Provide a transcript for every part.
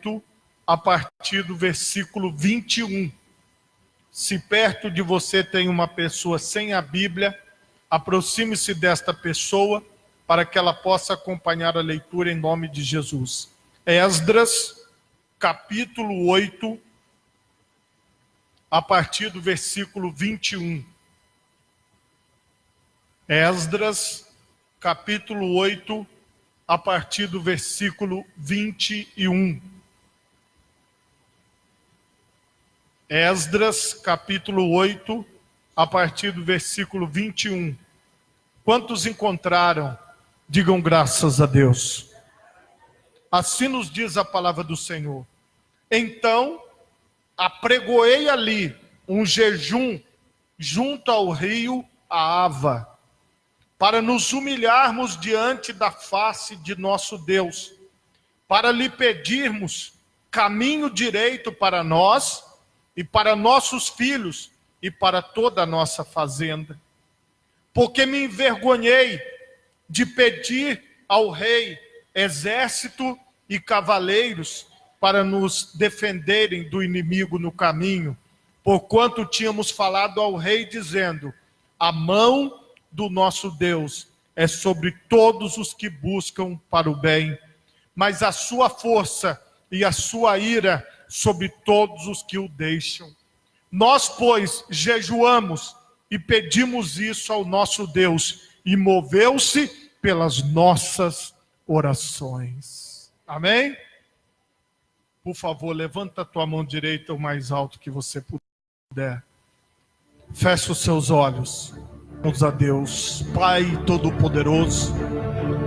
8, a partir do versículo 21. Se perto de você tem uma pessoa sem a Bíblia, aproxime-se desta pessoa para que ela possa acompanhar a leitura em nome de Jesus. Esdras, capítulo 8, a partir do versículo 21. Esdras, capítulo 8, a partir do versículo 21. Esdras, capítulo 8, a partir do versículo 21. Quantos encontraram? Digam graças a Deus. Assim nos diz a palavra do Senhor. Então, apregoei ali um jejum junto ao rio Ahava, para nos humilharmos diante da face de nosso Deus, para lhe pedirmos caminho direito para nós e para nossos filhos e para toda a nossa fazenda. Porque me envergonhei de pedir ao rei exército e cavaleiros para nos defenderem do inimigo no caminho, porquanto tínhamos falado ao rei dizendo: a mão do nosso Deus é sobre todos os que buscam para o bem, mas a sua força e a sua ira sobre todos os que o deixam. Nós, pois, jejuamos e pedimos isso ao nosso Deus, e moveu-se pelas nossas orações. Amém? Por favor, levanta a tua mão direita o mais alto que você puder. Feche os seus olhos. Vamos a Deus. Pai Todo-Poderoso,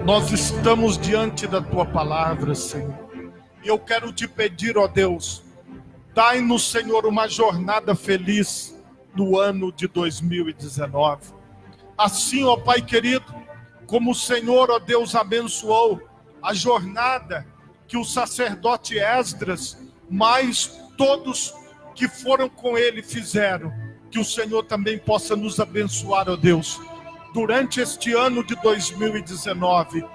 nós estamos diante da tua palavra, Senhor. E eu quero te pedir, ó Deus, dai-nos, Senhor, uma jornada feliz no ano de 2019. Assim, ó Pai querido, como o Senhor, ó Deus, abençoou a jornada que o sacerdote Esdras, mais todos que foram com ele fizeram, que o Senhor também possa nos abençoar, ó Deus, durante este ano de 2019,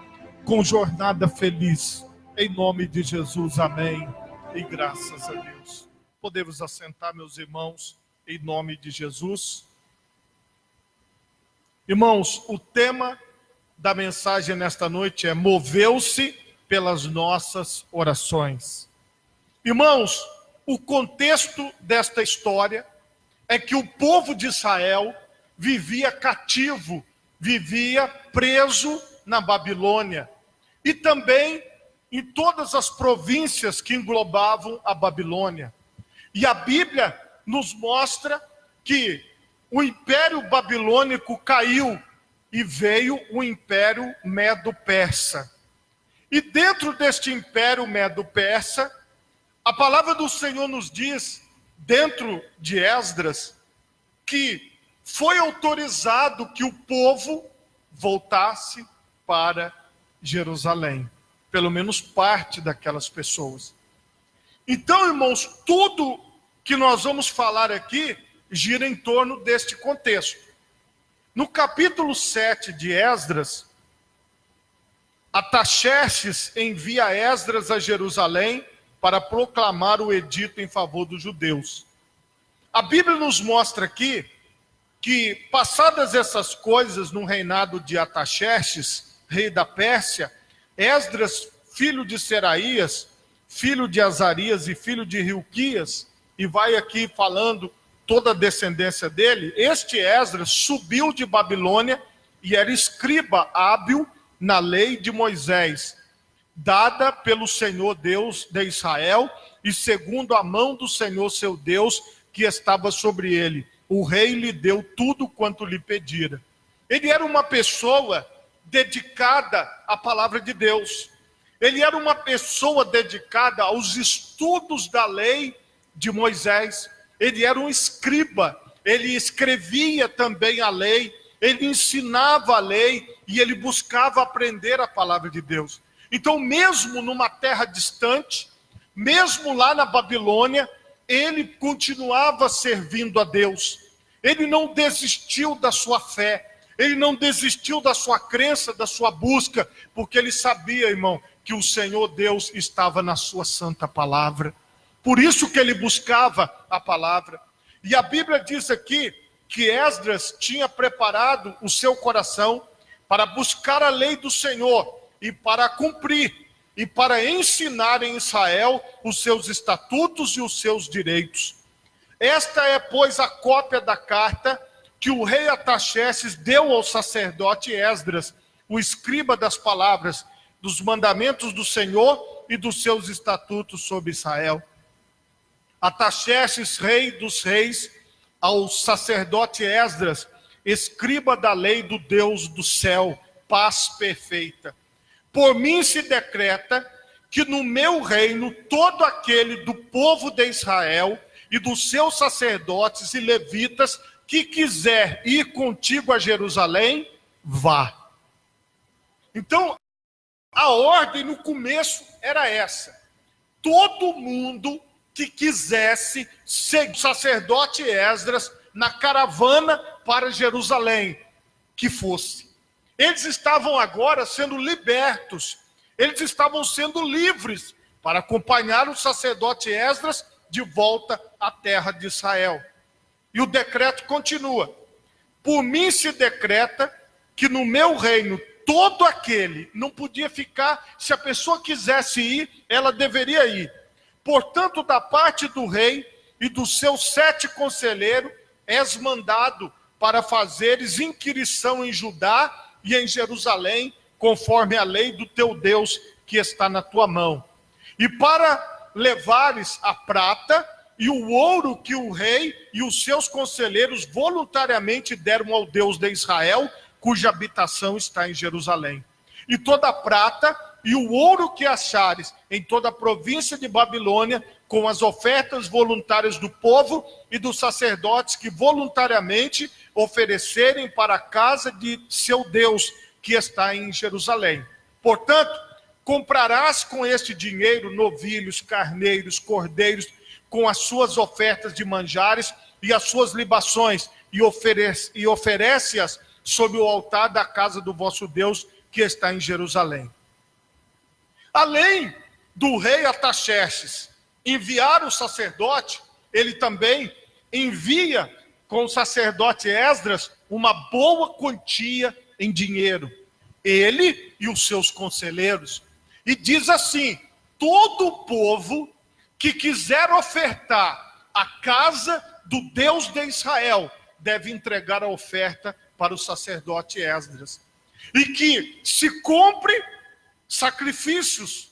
com jornada feliz. Em nome de Jesus, amém. E graças a Deus. Podemos assentar, meus irmãos, em nome de Jesus. Irmãos, o tema da mensagem nesta noite é: moveu-se pelas nossas orações. Irmãos, o contexto desta história é que o povo de Israel vivia cativo, vivia preso na Babilônia. E também em todas as províncias que englobavam a Babilônia. E a Bíblia nos mostra que o Império Babilônico caiu e veio o Império Medo-Persa. E dentro deste Império Medo-Persa, a palavra do Senhor nos diz, dentro de Esdras, que foi autorizado que o povo voltasse para Jerusalém. Pelo menos parte daquelas pessoas. Então, irmãos, tudo que nós vamos falar aqui gira em torno deste contexto. No capítulo 7 de Esdras, Ataxerxes envia Esdras a Jerusalém para proclamar o edito em favor dos judeus. A Bíblia nos mostra aqui que, passadas essas coisas no reinado de Ataxerxes, rei da Pérsia, Esdras, filho de Seraías, filho de Azarias e filho de Hilquias, e vai aqui falando toda a descendência dele, este Esdras subiu de Babilônia e era escriba hábil na lei de Moisés, dada pelo Senhor Deus de Israel, e segundo a mão do Senhor seu Deus, que estava sobre ele. O rei lhe deu tudo quanto lhe pedira. Ele era uma pessoa dedicada à palavra de Deus. Ele era uma pessoa dedicada aos estudos da lei de Moisés. Ele era um escriba, ele escrevia também a lei, ele ensinava a lei e ele buscava aprender a palavra de Deus. Então, mesmo numa terra distante, mesmo lá na Babilônia, ele continuava servindo a Deus. Ele não desistiu da sua fé. Ele não desistiu da sua crença, da sua busca, porque ele sabia, irmão, que o Senhor Deus estava na sua santa palavra. Por isso que ele buscava a palavra. E a Bíblia diz aqui que Esdras tinha preparado o seu coração para buscar a lei do Senhor e para cumprir, e para ensinar em Israel os seus estatutos e os seus direitos. Esta é, pois, a cópia da carta que o rei Artaxerxes deu ao sacerdote Esdras, o escriba das palavras, dos mandamentos do Senhor e dos seus estatutos sobre Israel. Artaxerxes, rei dos reis, ao sacerdote Esdras, escriba da lei do Deus do céu, paz perfeita. Por mim se decreta que no meu reino todo aquele do povo de Israel e dos seus sacerdotes e levitas que quiser ir contigo a Jerusalém, vá. Então, a ordem no começo era essa. Todo mundo que quisesse seguir o sacerdote Esdras na caravana para Jerusalém, que fosse. Eles estavam agora sendo libertos, eles estavam sendo livres para acompanhar o sacerdote Esdras de volta à terra de Israel. E o decreto continua. Por mim se decreta que no meu reino todo aquele, não podia ficar, se a pessoa quisesse ir, ela deveria ir. Portanto, da parte do rei e dos seus 7 conselheiros, és mandado para fazeres inquirição em Judá e em Jerusalém, conforme a lei do teu Deus que está na tua mão. E para levares a prata e o ouro que o rei e os seus conselheiros voluntariamente deram ao Deus de Israel, cuja habitação está em Jerusalém. E toda a prata e o ouro que achares em toda a província de Babilônia, com as ofertas voluntárias do povo e dos sacerdotes que voluntariamente oferecerem para a casa de seu Deus, que está em Jerusalém. Portanto, comprarás com este dinheiro novilhos, carneiros, cordeiros, com as suas ofertas de manjares e as suas libações, e oferece-as sobre o altar da casa do vosso Deus, que está em Jerusalém. Além do rei Artaxerxes enviar o sacerdote, ele também envia com o sacerdote Esdras uma boa quantia em dinheiro, ele e os seus conselheiros. E diz assim: todo o povo que quiser ofertar a casa do Deus de Israel deve entregar a oferta para o sacerdote Esdras. E que se compre sacrifícios,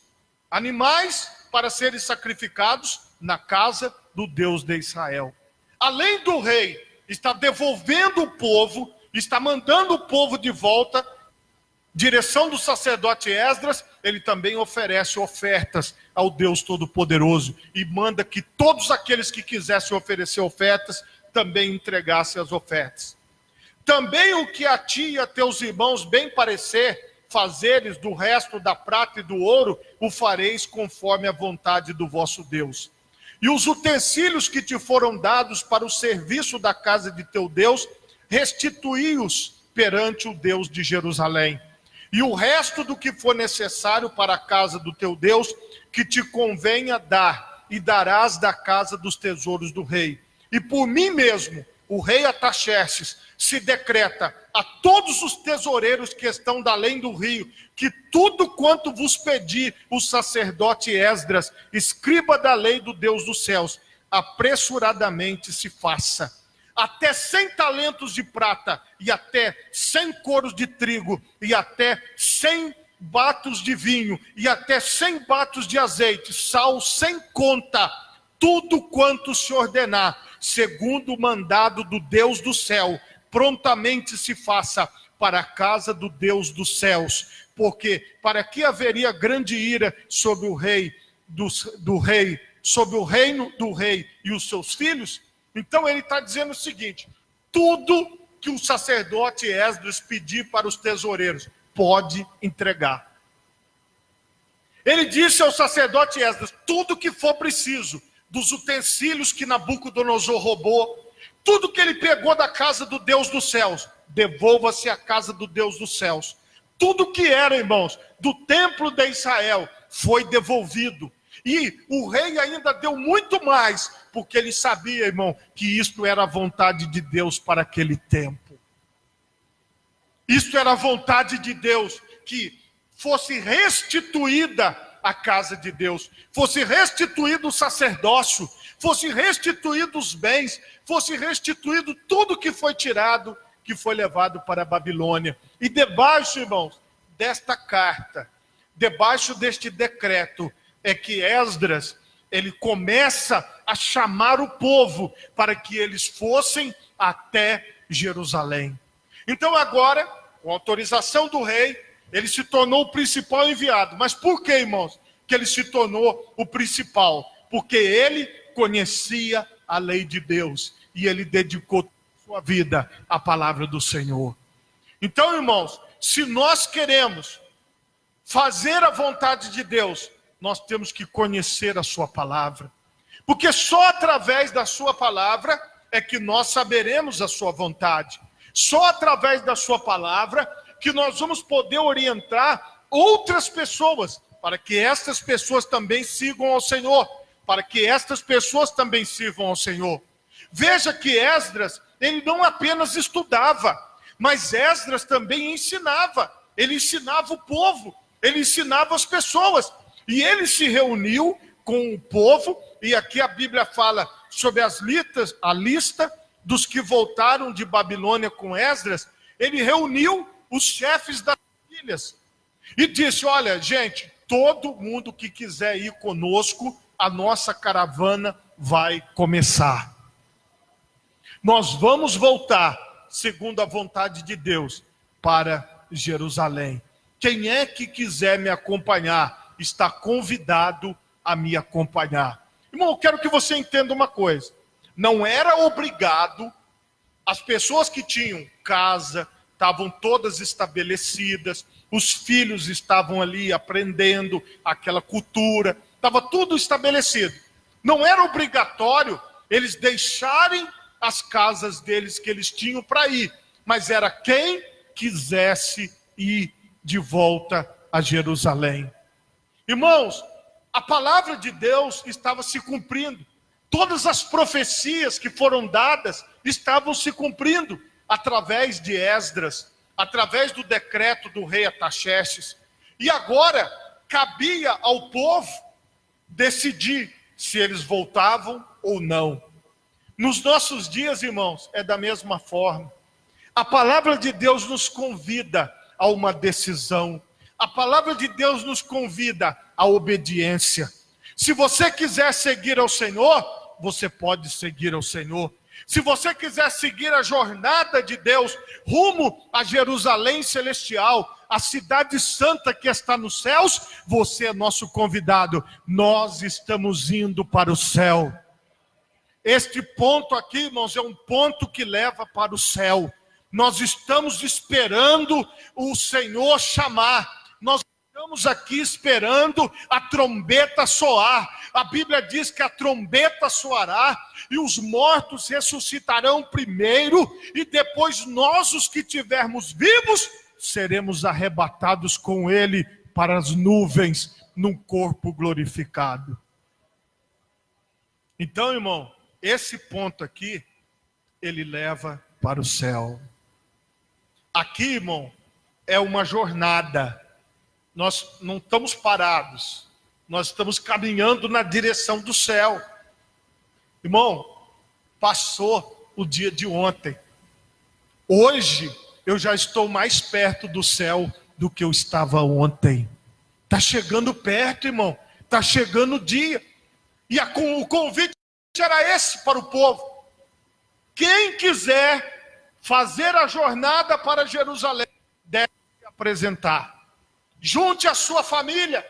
animais para serem sacrificados na casa do Deus de Israel. Além do rei estar devolvendo o povo, está mandando o povo de volta, direção do sacerdote Esdras, ele também oferece ofertas ao Deus Todo-Poderoso e manda que todos aqueles que quisessem oferecer ofertas também entregassem as ofertas. Também o que a ti e a teus irmãos bem parecer fazeres do resto da prata e do ouro, o fareis conforme a vontade do vosso Deus. E os utensílios que te foram dados para o serviço da casa de teu Deus, restituí-os perante o Deus de Jerusalém. E o resto do que for necessário para a casa do teu Deus, que te convenha dar, e darás da casa dos tesouros do rei. E por mim mesmo, o rei Artaxerxes, se decreta a todos os tesoureiros que estão da além do rio, que tudo quanto vos pedir o sacerdote Esdras, escriba da lei do Deus dos céus, apressuradamente se faça. Até 100 talentos de prata, e até 100 coros de trigo, e até 100 batos de vinho, e até 100 batos de azeite, sal sem conta, tudo quanto se ordenar, segundo o mandado do Deus do céu, prontamente se faça para a casa do Deus dos céus. Porque para que haveria grande ira sobre o rei do rei, sobre o reino do rei e os seus filhos? Então ele está dizendo o seguinte: tudo que o sacerdote Esdras pedir para os tesoureiros, pode entregar. Ele disse ao sacerdote Esdras: tudo que for preciso, dos utensílios que Nabucodonosor roubou, tudo que ele pegou da casa do Deus dos céus, devolva-se à casa do Deus dos céus. Tudo que era, irmãos, do templo de Israel foi devolvido. E o rei ainda deu muito mais, porque ele sabia, irmão, que isto era a vontade de Deus para aquele tempo. Isto era a vontade de Deus, que fosse restituída a casa de Deus, fosse restituído o sacerdócio, fosse restituído os bens, fosse restituído tudo que foi tirado, que foi levado para a Babilônia. E debaixo, irmãos, desta carta, debaixo deste decreto, é que Esdras, ele começa a chamar o povo para que eles fossem até Jerusalém. Então agora, com autorização do rei, ele se tornou o principal enviado. Mas por que, irmãos, que ele se tornou o principal? Porque ele conhecia a lei de Deus e ele dedicou sua vida à palavra do Senhor. Então, irmãos, se nós queremos fazer a vontade de Deus, nós temos que conhecer a sua palavra. Porque só através da sua palavra é que nós saberemos a sua vontade. Só através da sua palavra que nós vamos poder orientar outras pessoas, para que estas pessoas também sigam ao Senhor, para que estas pessoas também sirvam ao Senhor. Veja que Esdras, ele não apenas estudava, mas Esdras também ensinava. Ele ensinava o povo, ele ensinava as pessoas. E ele se reuniu com o povo, e aqui a Bíblia fala sobre a lista dos que voltaram de Babilônia com Esdras. Ele reuniu os chefes das famílias e disse: olha, gente, todo mundo que quiser ir conosco, a nossa caravana vai começar. Nós vamos voltar, segundo a vontade de Deus, para Jerusalém. Quem é que quiser me acompanhar, está convidado a me acompanhar. Irmão, eu quero que você entenda uma coisa. Não era obrigado, as pessoas que tinham casa, estavam todas estabelecidas, os filhos estavam ali aprendendo aquela cultura, estava tudo estabelecido. Não era obrigatório eles deixarem as casas deles que eles tinham para ir, mas era quem quisesse ir de volta a Jerusalém. Irmãos, a palavra de Deus estava se cumprindo. Todas as profecias que foram dadas estavam se cumprindo através de Esdras, através do decreto do rei Artaxerxes. E agora cabia ao povo decidir se eles voltavam ou não. Nos nossos dias, irmãos, é da mesma forma. A palavra de Deus nos convida a uma decisão. A palavra de Deus nos convida à obediência. Se você quiser seguir ao Senhor, você pode seguir ao Senhor. Se você quiser seguir a jornada de Deus rumo a Jerusalém celestial, a cidade santa que está nos céus, você é nosso convidado. Nós estamos indo para o céu. Este ponto aqui, irmãos, é um ponto que leva para o céu. Nós estamos esperando o Senhor chamar. Nós estamos aqui esperando a trombeta soar. A Bíblia diz que a trombeta soará e os mortos ressuscitarão primeiro, e depois nós, os que estivermos vivos, seremos arrebatados com Ele para as nuvens, num corpo glorificado. Então, irmão, esse ponto aqui, ele leva para o céu. Aqui, irmão, é uma jornada. Nós não estamos parados. Nós estamos caminhando na direção do céu. Irmão, passou o dia de ontem. Hoje, eu já estou mais perto do céu do que eu estava ontem. Está chegando perto, irmão. Está chegando o dia. E o convite era esse para o povo. Quem quiser fazer a jornada para Jerusalém, deve se apresentar. Junte a sua família.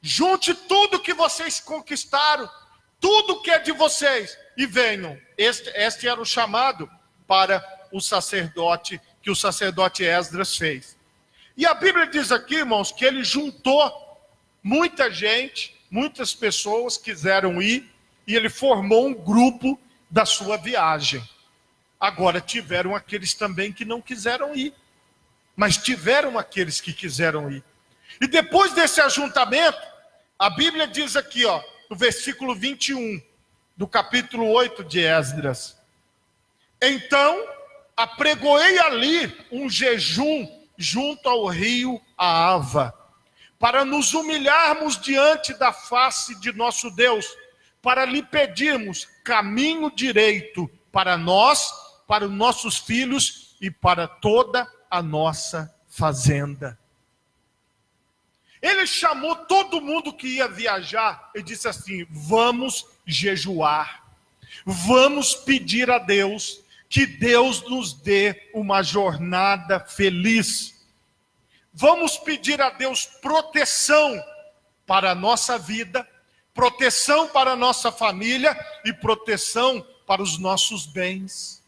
Junte tudo que vocês conquistaram, tudo que é de vocês, e venham. Este era o chamado para o sacerdote, que o sacerdote Esdras fez. E a Bíblia diz aqui, irmãos, que ele juntou muita gente, muitas pessoas quiseram ir, e ele formou um grupo da sua viagem. Agora tiveram aqueles também que não quiseram ir. mas tiveram aqueles que quiseram ir. E depois desse ajuntamento, a Bíblia diz aqui, ó, no versículo 21, do capítulo 8 de Esdras: então apregoei ali um jejum junto ao rio Ahava, para nos humilharmos diante da face de nosso Deus, para lhe pedirmos caminho direito para nós, para os nossos filhos e para toda a nossa fazenda. Ele chamou todo mundo que ia viajar e disse assim: vamos jejuar, vamos pedir a Deus que Deus nos dê uma jornada feliz. Vamos pedir a Deus proteção para a nossa vida, proteção para a nossa família e proteção para os nossos bens.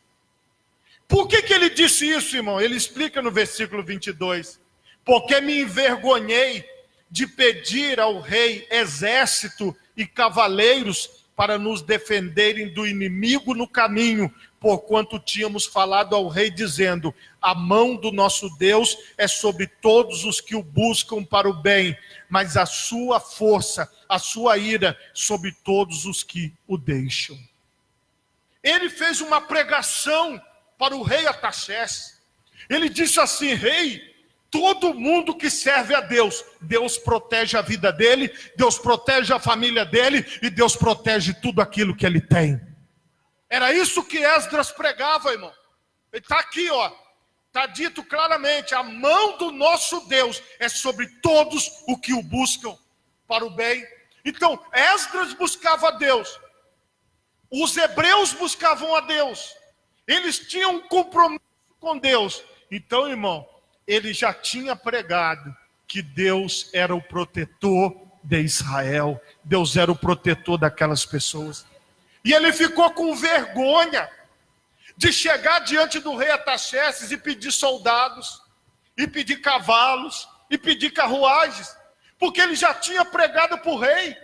Por que ele disse isso, irmão? Ele explica no versículo 22. Porque me envergonhei de pedir ao rei exército e cavaleiros para nos defenderem do inimigo no caminho, porquanto tínhamos falado ao rei dizendo: a mão do nosso Deus é sobre todos os que o buscam para o bem, mas a sua força, a sua ira sobre todos os que o deixam. Ele fez uma pregação para o rei Artaxerxes. Ele disse assim: rei, todo mundo que serve a Deus, Deus protege a vida dele, Deus protege a família dele e Deus protege tudo aquilo que ele tem. Era isso que Esdras pregava, irmão. Ele está aqui, ó. Está dito claramente: a mão do nosso Deus é sobre todos os que o buscam para o bem. Então, Esdras buscava a Deus. Os hebreus buscavam a Deus. Eles tinham um compromisso com Deus. Então, irmão, ele já tinha pregado que Deus era o protetor de Israel. Deus era o protetor daquelas pessoas. E ele ficou com vergonha de chegar diante do rei Artaxerxes e pedir soldados, e pedir cavalos, e pedir carruagens, porque ele já tinha pregado para o rei,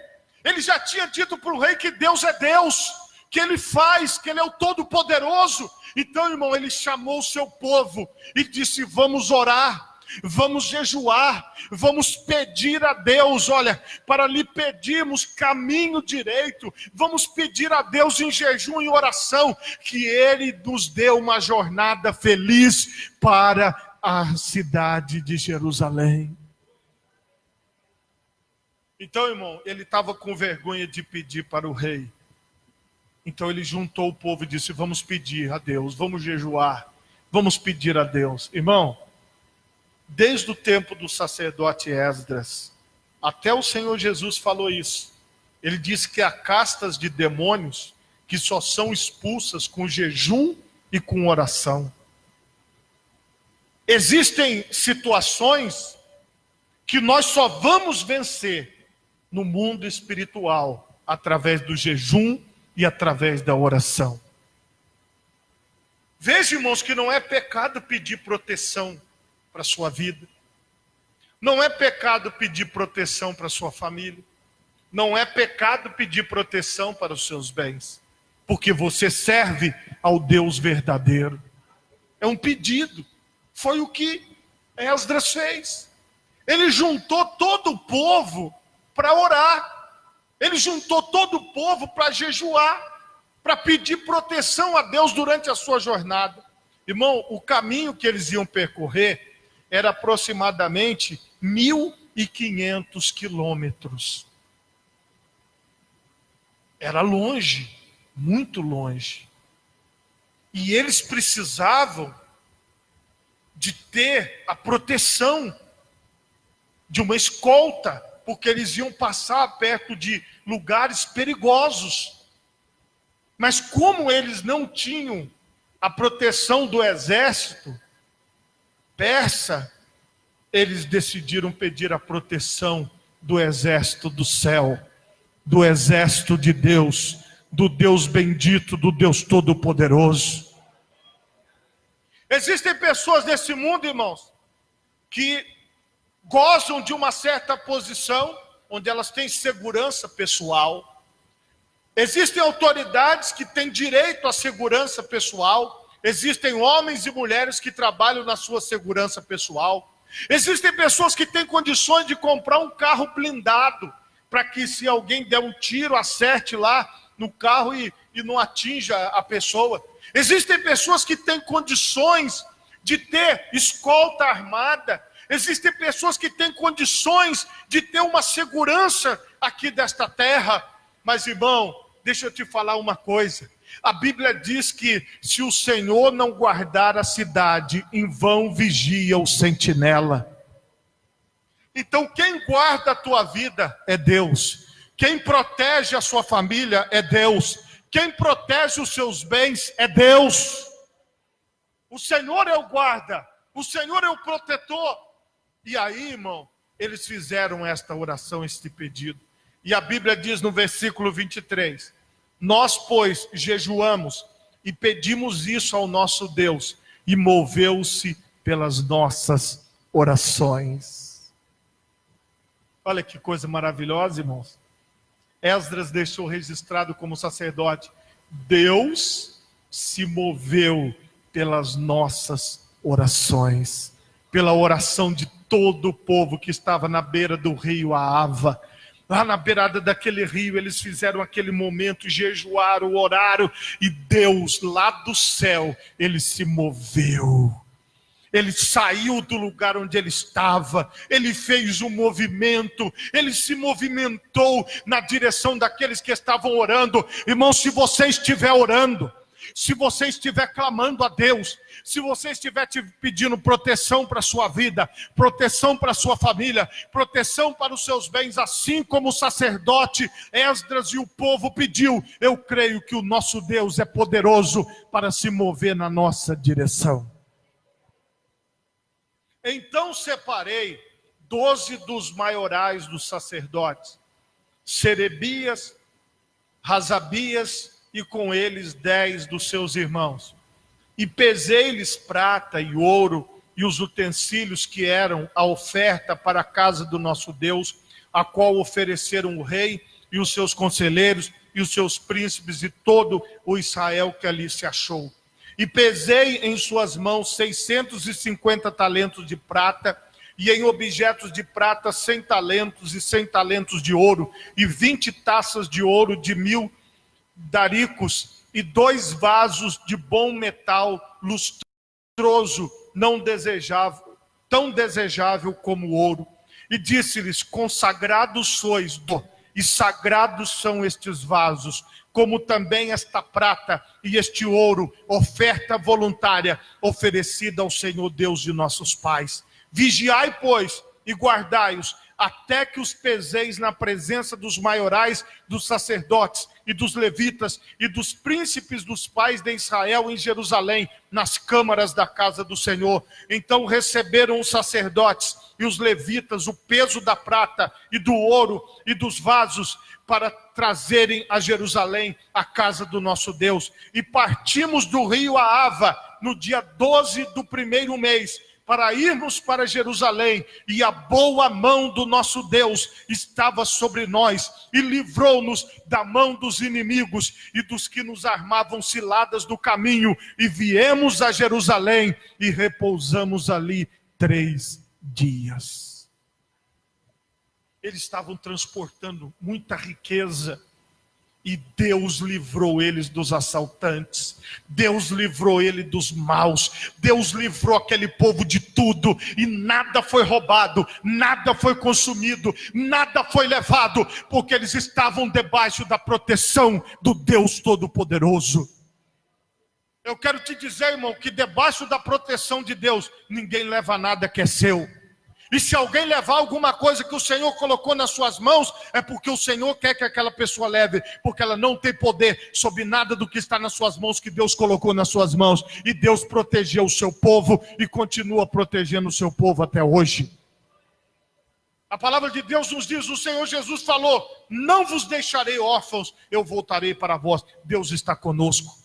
ele já tinha dito para o rei que Deus é Deus, que ele faz, que ele é o Todo-Poderoso. Então, irmão, ele chamou o seu povo e disse: vamos orar, vamos jejuar, vamos pedir a Deus, olha, para lhe pedirmos caminho direito, vamos pedir a Deus em jejum e oração, que Ele nos dê uma jornada feliz para a cidade de Jerusalém. Então, irmão, ele estava com vergonha de pedir para o rei. Então ele juntou o povo e disse: vamos pedir a Deus, vamos jejuar, vamos pedir a Deus. Irmão, desde o tempo do sacerdote Esdras, até o Senhor Jesus falou isso. Ele disse que há castas de demônios que só são expulsas com jejum e com oração. Existem situações que nós só vamos vencer no mundo espiritual através do jejum e através da oração. Veja, irmãos, que não é pecado pedir proteção para a sua vida. Não é pecado pedir proteção para a sua família. Não é pecado pedir proteção para os seus bens. Porque você serve ao Deus verdadeiro. É um pedido. Foi o que Esdras fez. Ele juntou todo o povo para orar. Ele juntou todo o povo para jejuar, para pedir proteção a Deus durante a sua jornada. Irmão, o caminho que eles iam percorrer era aproximadamente 1.500 quilômetros. Era longe, muito longe. E eles precisavam de ter a proteção de uma escolta, porque eles iam passar perto de lugares perigosos. Mas como eles não tinham a proteção do exército persa, eles decidiram pedir a proteção do exército do céu, do exército de Deus, do Deus bendito, do Deus todo-poderoso. Existem pessoas nesse mundo, irmãos, que gozam de uma certa posição, onde elas têm segurança pessoal. Existem autoridades que têm direito à segurança pessoal, Existem homens e mulheres que trabalham na sua segurança pessoal. Existem pessoas que têm condições de comprar um carro blindado, para que se alguém der um tiro, acerte lá no carro e não atinja a pessoa. Existem pessoas que têm condições de ter escolta armada. Existem pessoas que têm condições de ter uma segurança aqui desta terra. Mas, irmão, deixa eu te falar uma coisa. A Bíblia diz que se o Senhor não guardar a cidade, em vão vigia o sentinela. Então quem guarda a tua vida é Deus. Quem protege a sua família é Deus. Quem protege os seus bens é Deus. O Senhor é o guarda. O Senhor é o protetor. E aí, irmão, eles fizeram esta oração, este pedido. E a Bíblia diz no versículo 23: nós, pois, jejuamos e pedimos isso ao nosso Deus, e moveu-se pelas nossas orações. Olha que coisa maravilhosa, irmãos. Esdras deixou registrado como sacerdote: Deus se moveu pelas nossas orações, pela oração de todo o povo que estava na beira do rio Ahava. Lá na beirada daquele rio, eles fizeram aquele momento, jejuaram, oraram, e Deus, lá do céu, ele se moveu. Ele saiu do lugar onde ele estava, ele fez um movimento, ele se movimentou na direção daqueles que estavam orando. Irmão, se você estiver orando, se você estiver clamando a Deus, se você estiver te pedindo proteção para a sua vida, proteção para a sua família, proteção para os seus bens, assim como o sacerdote Esdras e o povo pediu, eu creio que o nosso Deus é poderoso para se mover na nossa direção. Então separei 12 dos maiorais dos sacerdotes, Serebias, Razabias, e com eles 10 dos seus irmãos. E pesei-lhes prata e ouro e os utensílios que eram a oferta para a casa do nosso Deus, a qual ofereceram o rei e os seus conselheiros e os seus príncipes e todo o Israel que ali se achou. E pesei em suas mãos 650 talentos de prata, e em objetos de prata 100 talentos e 100 talentos de ouro, e 20 taças de ouro de 1000 daricos, e 2 vasos de bom metal lustroso, não desejável, tão desejável como o ouro. E disse-lhes: consagrados sois, e sagrados são estes vasos, como também esta prata e este ouro, oferta voluntária oferecida ao Senhor Deus de nossos pais. Vigiai, pois, e guardai-os, até que os peseis na presença dos maiorais, dos sacerdotes e dos levitas e dos príncipes dos pais de Israel em Jerusalém, nas câmaras da casa do Senhor. Então receberam os sacerdotes e os levitas o peso da prata e do ouro e dos vasos para trazerem a Jerusalém a casa do nosso Deus. E partimos do rio Ahava no dia 12 do primeiro mês, para irmos para Jerusalém, e a boa mão do nosso Deus estava sobre nós, e livrou-nos da mão dos inimigos e dos que nos armavam ciladas no caminho, e viemos a Jerusalém, e repousamos ali 3 dias. Eles estavam transportando muita riqueza, e Deus livrou eles dos assaltantes, Deus livrou ele dos maus, Deus livrou aquele povo de tudo, e nada foi roubado, nada foi consumido, nada foi levado, porque eles estavam debaixo da proteção do Deus Todo-Poderoso. Eu quero te dizer, irmão, que debaixo da proteção de Deus, ninguém leva nada que é seu. E se alguém levar alguma coisa que o Senhor colocou nas suas mãos, é porque o Senhor quer que aquela pessoa leve, porque ela não tem poder sobre nada do que está nas suas mãos, que Deus colocou nas suas mãos. E Deus protegeu o seu povo e continua protegendo o seu povo até hoje. A palavra de Deus nos diz, o Senhor Jesus falou: não vos deixarei órfãos, eu voltarei para vós. Deus está conosco.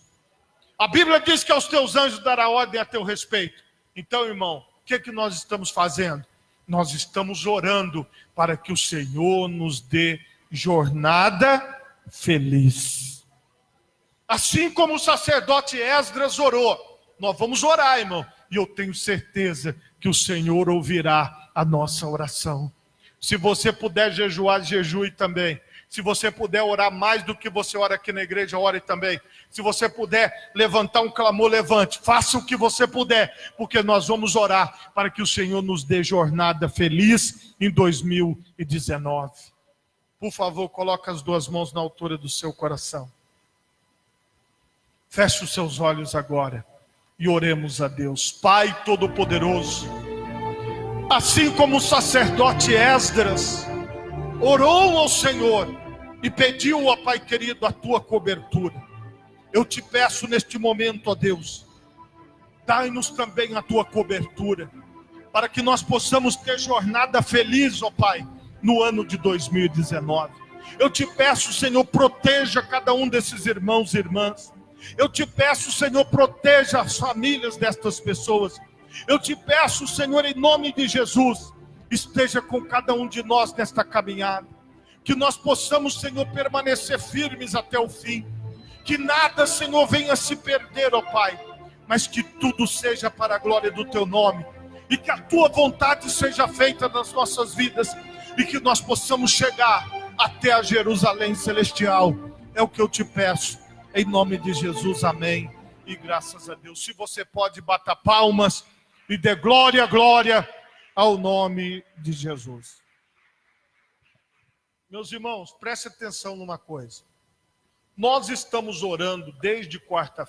A Bíblia diz que aos teus anjos dará ordem a teu respeito. Então, irmão, o que nós estamos fazendo? Nós estamos orando para que o Senhor nos dê jornada feliz. Assim como o sacerdote Esdras orou, nós vamos orar, irmão. E eu tenho certeza que o Senhor ouvirá a nossa oração. Se você puder jejuar, jejue também. Se você puder orar mais do que você ora aqui na igreja, ore também. Se você puder levantar um clamor, levante. Faça o que você puder, porque nós vamos orar para que o Senhor nos dê jornada feliz em 2019. Por favor, coloque as duas mãos na altura do seu coração. Feche os seus olhos agora e oremos a Deus. Pai Todo-Poderoso, assim como o sacerdote Esdras orou ao Senhor e pediu, ó Pai querido, a tua cobertura, eu te peço neste momento, ó Deus, dai-nos também a tua cobertura, para que nós possamos ter jornada feliz, ó Pai, no ano de 2019. Eu te peço, Senhor, proteja cada um desses irmãos e irmãs. Eu te peço, Senhor, proteja as famílias destas pessoas. Eu te peço, Senhor, em nome de Jesus, esteja com cada um de nós nesta caminhada. Que nós possamos, Senhor, permanecer firmes até o fim. Que nada, Senhor, venha se perder, ó Pai, mas que tudo seja para a glória do teu nome. E que a tua vontade seja feita nas nossas vidas. E que nós possamos chegar até a Jerusalém celestial. É o que eu te peço. Em nome de Jesus, amém. E graças a Deus. Se você pode, bata palmas e dê glória, glória ao nome de Jesus. Meus irmãos, preste atenção numa coisa. Nós estamos orando desde quarta-feira.